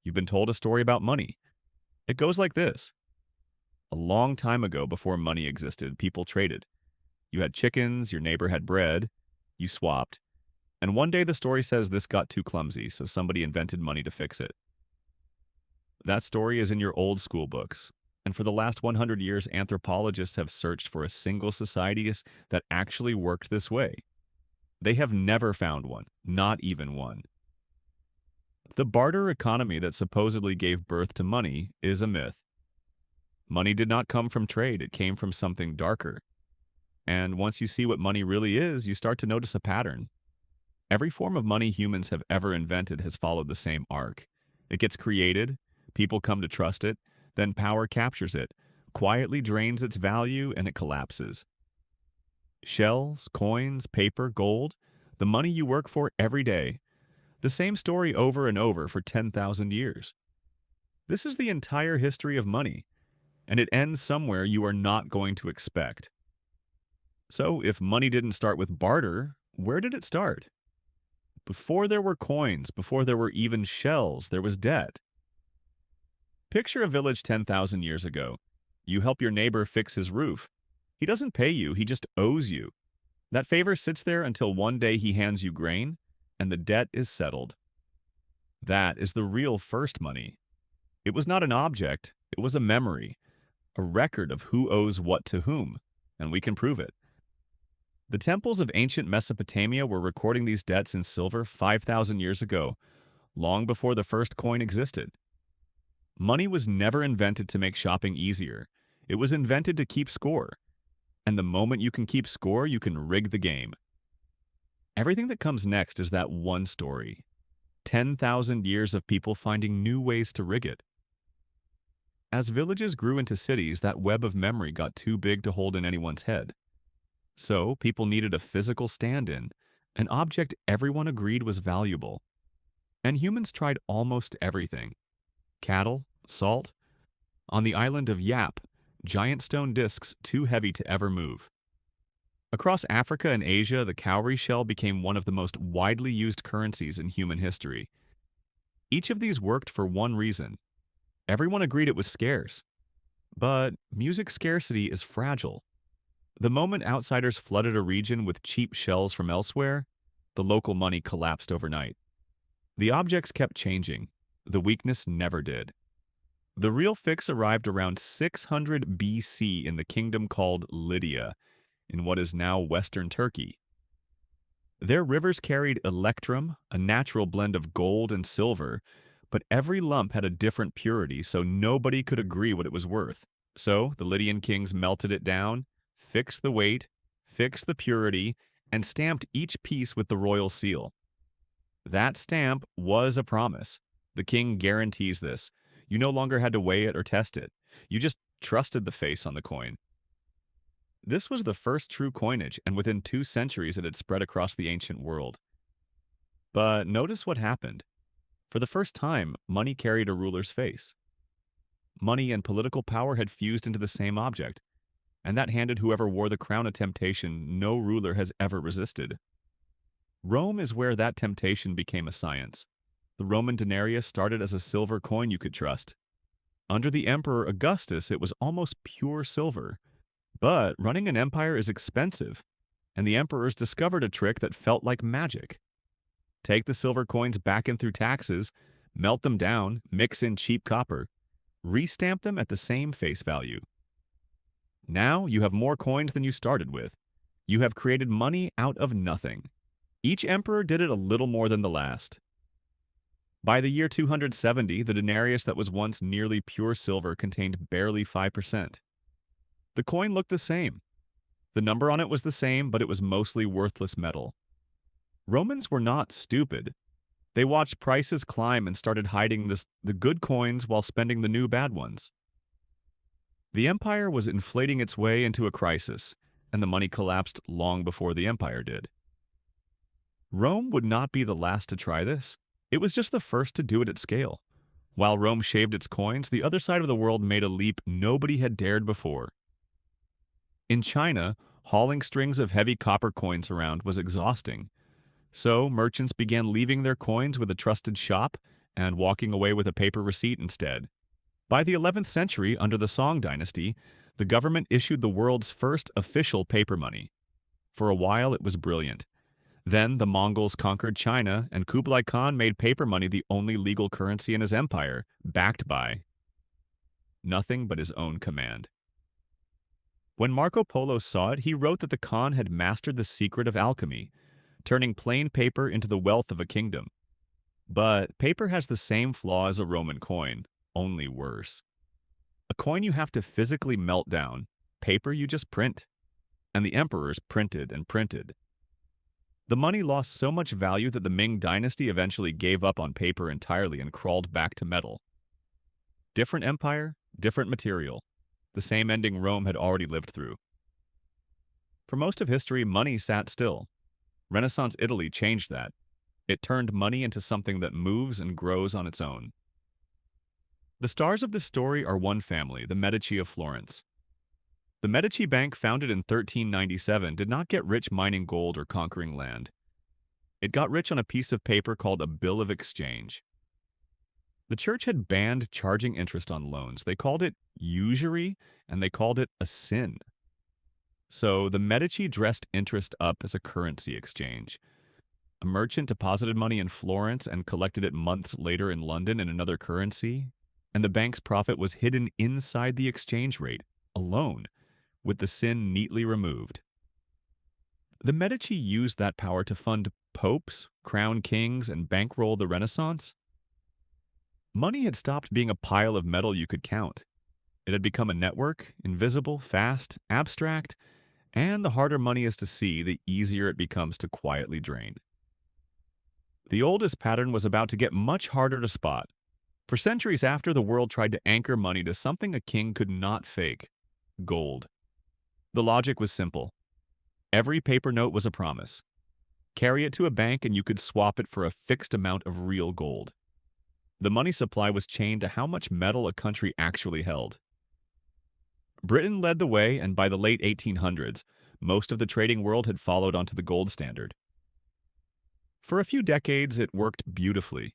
You've been told a story about money. It goes like this. A long time ago, before money existed, people traded. You had chickens, your neighbor had bread, you swapped. And one day the story says this got too clumsy, so somebody invented money to fix it. That story is in your old school books. And for the last 100 years, anthropologists have searched for a single society that actually worked this way. They have never found one, not even one. The barter economy that supposedly gave birth to money is a myth. Money did not come from trade, it came from something darker. And once you see what money really is, you start to notice a pattern. Every form of money humans have ever invented has followed the same arc. It gets created, people come to trust it, then power captures it, quietly drains its value, and it collapses. Shells, coins, paper, gold, the money you work for every day. The same story over and over for 10,000 years. This is the entire history of money, and it ends somewhere you are not going to expect. So, if money didn't start with barter, where did it start? Before there were coins, before there were even shells, there was debt. Picture a village 10,000 years ago. You help your neighbor fix his roof. He doesn't pay you, he just owes you. That favor sits there until one day he hands you grain, and the debt is settled. That is the real first money. It was not an object, it was a memory, a record of who owes what to whom, and we can prove it. The temples of ancient Mesopotamia were recording these debts in silver 5,000 years ago, long before the first coin existed. Money was never invented to make shopping easier. It was invented to keep score. And the moment you can keep score, you can rig the game. Everything that comes next is that one story. 10,000 years of people finding new ways to rig it. As villages grew into cities, that web of memory got too big to hold in anyone's head. So, people needed a physical stand-in, an object everyone agreed was valuable. And humans tried almost everything. Cattle, salt. On the island of Yap, giant stone discs too heavy to ever move. Across Africa and Asia, the cowrie shell became one of the most widely used currencies in human history. Each of these worked for one reason. Everyone agreed it was scarce. But music scarcity is fragile. The moment outsiders flooded a region with cheap shells from elsewhere, the local money collapsed overnight. The objects kept changing. The weakness never did. The real fix arrived around 600 BC in the kingdom called Lydia, in what is now Western Turkey. Their rivers carried electrum, a natural blend of gold and silver, but every lump had a different purity, so nobody could agree what it was worth. So the Lydian kings melted it down, fixed the weight, fixed the purity, and stamped each piece with the royal seal. That stamp was a promise. The king guarantees this. You no longer had to weigh it or test it. You just trusted the face on the coin. This was the first true coinage, and within 2 centuries it had spread across the ancient world. But notice what happened. For the first time, money carried a ruler's face. Money and political power had fused into the same object, and that handed whoever wore the crown a temptation no ruler has ever resisted. Rome is where that temptation became a science. The Roman denarius started as a silver coin you could trust. Under the Emperor Augustus, it was almost pure silver. But running an empire is expensive, and the emperors discovered a trick that felt like magic. Take the silver coins back in through taxes, melt them down, mix in cheap copper, restamp them at the same face value. Now you have more coins than you started with. You have created money out of nothing. Each emperor did it a little more than the last. By the year 270, the denarius that was once nearly pure silver contained barely 5%. The coin looked the same. The number on it was the same, but it was mostly worthless metal. Romans were not stupid. They watched prices climb and started hiding the good coins while spending the new bad ones. The empire was inflating its way into a crisis, and the money collapsed long before the empire did. Rome would not be the last to try this. It was just the first to do it at scale. While Rome shaved its coins, the other side of the world made a leap nobody had dared before. In China, hauling strings of heavy copper coins around was exhausting. So merchants began leaving their coins with a trusted shop and walking away with a paper receipt instead. By the 11th century, under the Song dynasty, the government issued the world's first official paper money. For a while, it was brilliant. Then the Mongols conquered China, and Kublai Khan made paper money the only legal currency in his empire, backed by nothing but his own command. When Marco Polo saw it, he wrote that the Khan had mastered the secret of alchemy, turning plain paper into the wealth of a kingdom. But paper has the same flaw as a Roman coin, only worse. A coin you have to physically melt down, paper you just print. And the emperors printed and printed. The money lost so much value that the Ming dynasty eventually gave up on paper entirely and crawled back to metal. Different empire, different material. The same ending Rome had already lived through. For most of history, money sat still. Renaissance Italy changed that. It turned money into something that moves and grows on its own. The stars of this story are one family, the Medici of Florence. The Medici Bank, founded in 1397, did not get rich mining gold or conquering land. It got rich on a piece of paper called a bill of exchange. The church had banned charging interest on loans. They called it usury, and they called it a sin. So the Medici dressed interest up as a currency exchange. A merchant deposited money in Florence and collected it months later in London in another currency, and the bank's profit was hidden inside the exchange rate, alone, with the sin neatly removed. The Medici used that power to fund popes, crown kings, and bankroll the Renaissance. Money had stopped being a pile of metal you could count. It had become a network, invisible, fast, abstract, and the harder money is to see, the easier it becomes to quietly drain. The oldest pattern was about to get much harder to spot. For centuries after, the world tried to anchor money to something a king could not fake: gold. The logic was simple. Every paper note was a promise. Carry it to a bank and you could swap it for a fixed amount of real gold. The money supply was chained to how much metal a country actually held. Britain led the way, and by the late 1800s, most of the trading world had followed onto the gold standard. For a few decades, it worked beautifully.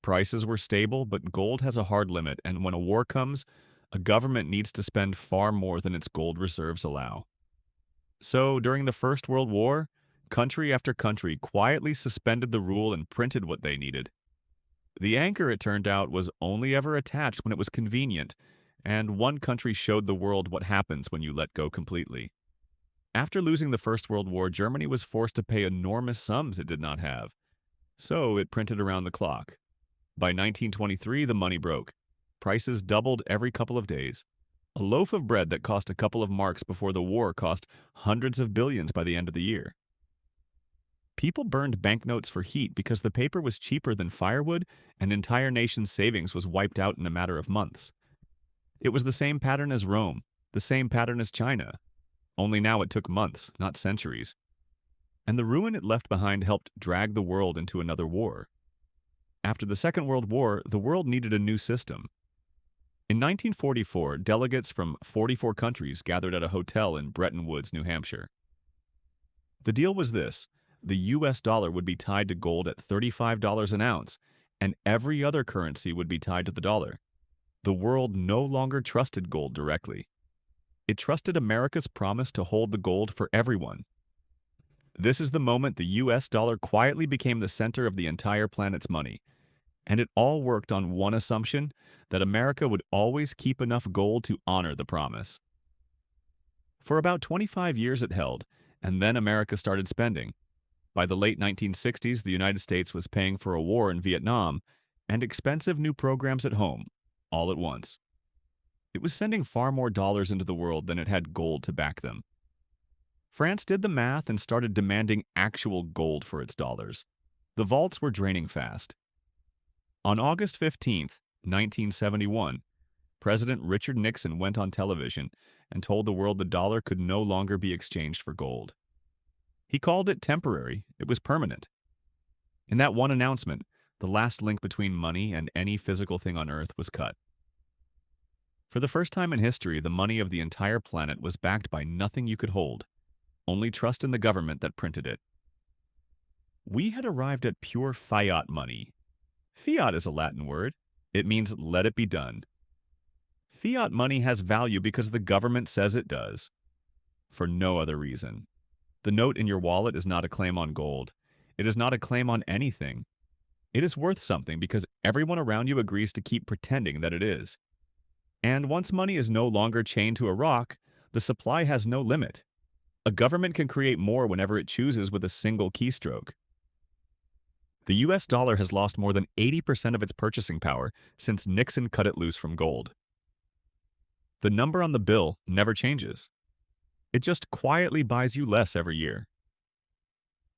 Prices were stable, but gold has a hard limit, and when a war comes, a government needs to spend far more than its gold reserves allow. So, during the First World War, country after country quietly suspended the rule and printed what they needed. The anchor, it turned out, was only ever attached when it was convenient, and one country showed the world what happens when you let go completely. After losing the First World War, Germany was forced to pay enormous sums it did not have, so it printed around the clock. By 1923, the money broke. Prices doubled every couple of days. A loaf of bread that cost a couple of marks before the war cost hundreds of billions by the end of the year. People burned banknotes for heat because the paper was cheaper than firewood, and entire nations' savings was wiped out in a matter of months. It was the same pattern as Rome, the same pattern as China. Only now it took months, not centuries. And the ruin it left behind helped drag the world into another war. After the Second World War, the world needed a new system. In 1944, delegates from 44 countries gathered at a hotel in Bretton Woods, New Hampshire. The deal was this: the US dollar would be tied to gold at $35 an ounce, and every other currency would be tied to the dollar. The world no longer trusted gold directly. It trusted America's promise to hold the gold for everyone. This is the moment the US dollar quietly became the center of the entire planet's money. And it all worked on one assumption: that America would always keep enough gold to honor the promise. For about 25 years it held, and then America started spending. By the late 1960s, the United States was paying for a war in Vietnam and expensive new programs at home, all at once. It was sending far more dollars into the world than it had gold to back them. France did the math and started demanding actual gold for its dollars. The vaults were draining fast. On August 15, 1971, President Richard Nixon went on television and told the world the dollar could no longer be exchanged for gold. He called it temporary. It was permanent. In that one announcement, the last link between money and any physical thing on Earth was cut. For the first time in history, the money of the entire planet was backed by nothing you could hold, only trust in the government that printed it. We had arrived at pure fiat money. Fiat is a Latin word. It means let it be done. Fiat money has value because the government says it does, for no other reason. The note in your wallet is not a claim on gold. It is not a claim on anything. It is worth something because everyone around you agrees to keep pretending that it is. And once money is no longer chained to a rock, the supply has no limit. A government can create more whenever it chooses with a single keystroke. The US dollar has lost more than 80% of its purchasing power since Nixon cut it loose from gold. The number on the bill never changes. It just quietly buys you less every year.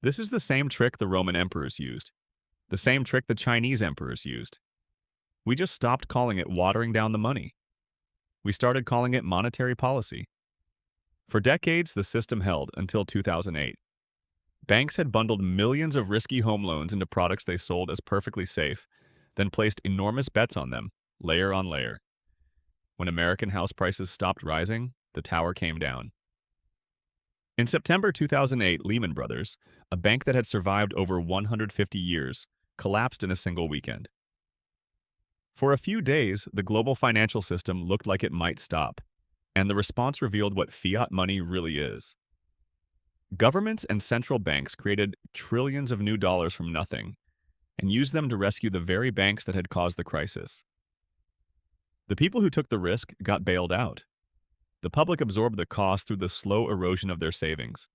This is the same trick the Roman emperors used, the same trick the Chinese emperors used. We just stopped calling it watering down the money. We started calling it monetary policy. For decades, the system held until 2008. Banks had bundled millions of risky home loans into products they sold as perfectly safe, then placed enormous bets on them, layer on layer. When American house prices stopped rising, the tower came down. In September 2008, Lehman Brothers, a bank that had survived over 150 years, collapsed in a single weekend. For a few days, the global financial system looked like it might stop, and the response revealed what fiat money really is. Governments and central banks created trillions of new dollars from nothing and used them to rescue the very banks that had caused the crisis. The people who took the risk got bailed out. The public absorbed the cost through the slow erosion of their savings.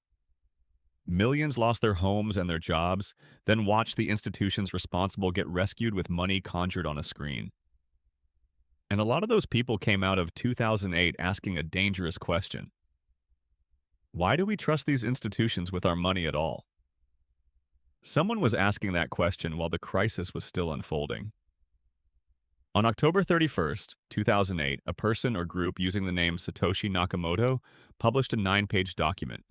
Millions lost their homes and their jobs, then watched the institutions responsible get rescued with money conjured on a screen. And a lot of those people came out of 2008 asking a dangerous question. Why do we trust these institutions with our money at all? Someone was asking that question while the crisis was still unfolding. On October 31st, 2008, a person or group using the name Satoshi Nakamoto published a 9-page document.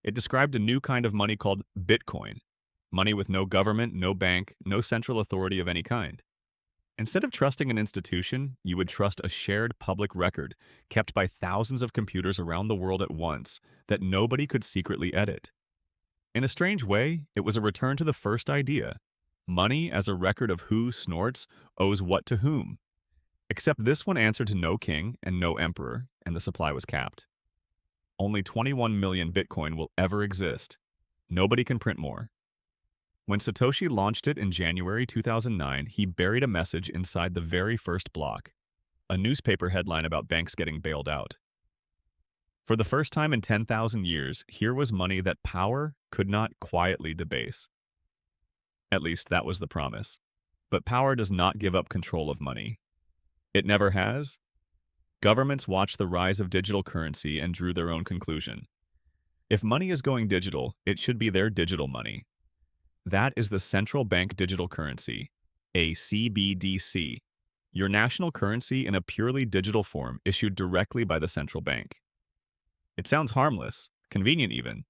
It described a new kind of money called Bitcoin, money with no government, no bank, no central authority of any kind. Instead of trusting an institution, you would trust a shared public record kept by thousands of computers around the world at once that nobody could secretly edit. In a strange way, it was a return to the first idea: money as a record of who snorts owes what to whom. Except this one answered to no king and no emperor, and the supply was capped. Only 21 million Bitcoin will ever exist. Nobody can print more. When Satoshi launched it in January 2009, he buried a message inside the very first block, a newspaper headline about banks getting bailed out. For the first time in 10,000 years, here was money that power could not quietly debase. At least that was the promise. But power does not give up control of money. It never has. Governments watched the rise of digital currency and drew their own conclusion. If money is going digital, it should be their digital money. That is the central bank digital currency, a CBDC, your national currency in a purely digital form issued directly by the central bank. It sounds harmless, convenient even,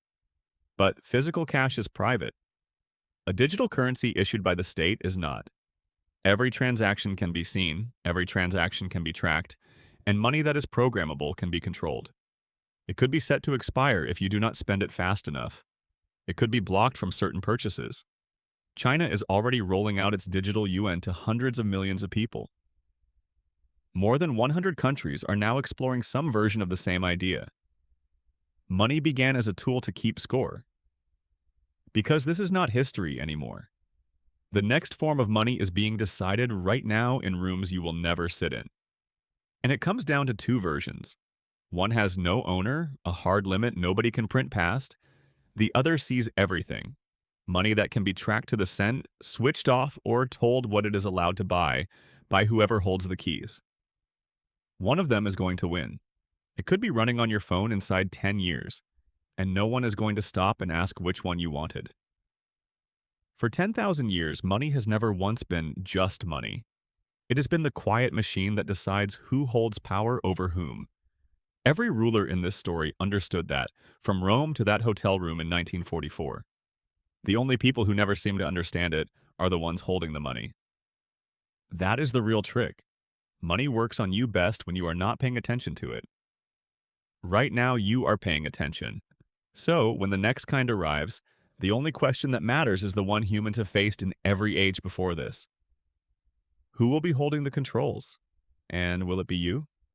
but physical cash is private. A digital currency issued by the state is not. Every transaction can be seen, every transaction can be tracked, and money that is programmable can be controlled. It could be set to expire if you do not spend it fast enough. It could be blocked from certain purchases. China is already rolling out its digital yuan to hundreds of millions of people. More than 100 countries are now exploring some version of the same idea. Money began as a tool to keep score. Because this is not history anymore. The next form of money is being decided right now in rooms you will never sit in. And it comes down to two versions. One has no owner, a hard limit nobody can print past. The other sees everything. Money that can be tracked to the cent, switched off, or told what it is allowed to buy by whoever holds the keys. One of them is going to win. It could be running on your phone inside 10 years, and no one is going to stop and ask which one you wanted. For 10,000 years, money has never once been just money. It has been the quiet machine that decides who holds power over whom. Every ruler in this story understood that, from Rome to that hotel room in 1944. The only people who never seem to understand it are the ones holding the money. That is the real trick. Money works on you best when you are not paying attention to it. Right now, you are paying attention. So, when the next kind arrives, the only question that matters is the one humans have faced in every age before this. Who will be holding the controls? And will it be you?